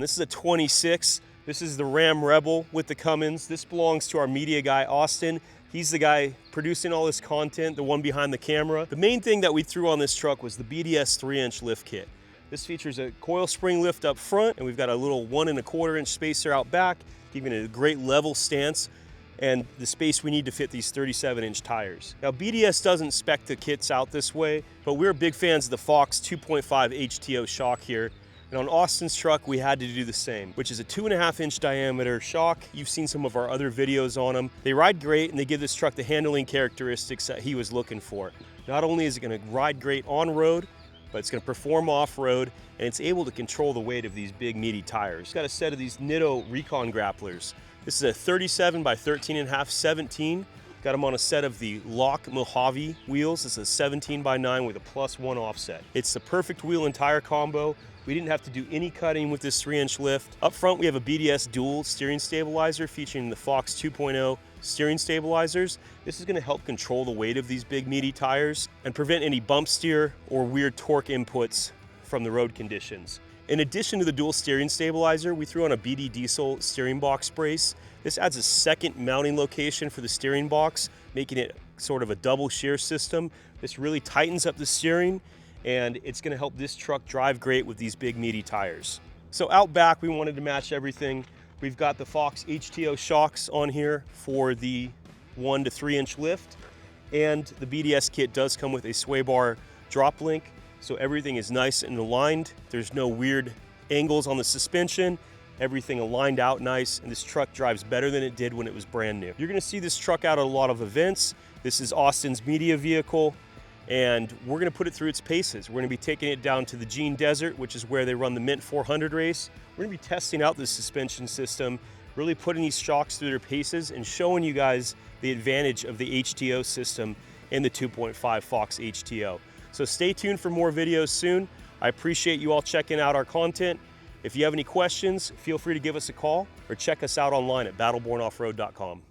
This is a 26. This is the Ram Rebel with the Cummins. This belongs to our media guy, Austin. He's the guy producing all this content, the one behind the camera. The main thing that we threw on this truck was the BDS 3-inch lift kit. This features a coil spring lift up front, and we've got a little 1 1/4-inch spacer out back, giving it a great level stance and the space we need to fit these 37-inch tires. Now, BDS doesn't spec the kits out this way, but we're big fans of the Fox 2.5 HTO shock here. And on Austin's truck, we had to do the same, which is a 2.5-inch diameter shock. You've seen some of our other videos on them. They ride great, and they give this truck the handling characteristics that he was looking for. Not only is it gonna ride great on road, but it's gonna perform off-road, and it's able to control the weight of these big, meaty tires. It's got a set of these Nitto recon grapplers. This is a 37 by 13.5 17. Got them on a set of the LockOffRoadWheels Mojave wheels. It's a 17 by 9 with a +1 offset. It's the perfect wheel and tire combo. We didn't have to do any cutting with this 3-inch lift. Up front, we have a BDS dual steering stabilizer featuring the Fox 2.0 steering stabilizers. This is gonna help control the weight of these big, meaty tires and prevent any bump steer or weird torque inputs from the road conditions. In addition to the dual steering stabilizer, we threw on a BD Diesel steering box brace. This adds a second mounting location for the steering box, making it sort of a double shear system. This really tightens up the steering, and it's gonna help this truck drive great with these big, meaty tires. So out back, we wanted to match everything. We've got the Fox HTO shocks on here for the 1 to 3-inch lift, and the BDS kit does come with a sway bar drop link, so everything is nice and aligned. There's no weird angles on the suspension. Everything aligned out nice, and this truck drives better than it did when it was brand new. You're gonna see this truck out at a lot of events. This is Austin's media vehicle, and we're gonna put it through its paces. We're gonna be taking it down to the Gene Desert, which is where they run the Mint 400 race. We're gonna be testing out this suspension system, really putting these shocks through their paces and showing you guys the advantage of the HTO system in the 2.5 Fox HTO. So stay tuned for more videos soon. I appreciate you all checking out our content. If you have any questions, feel free to give us a call or check us out online at battlebornoffroad.com.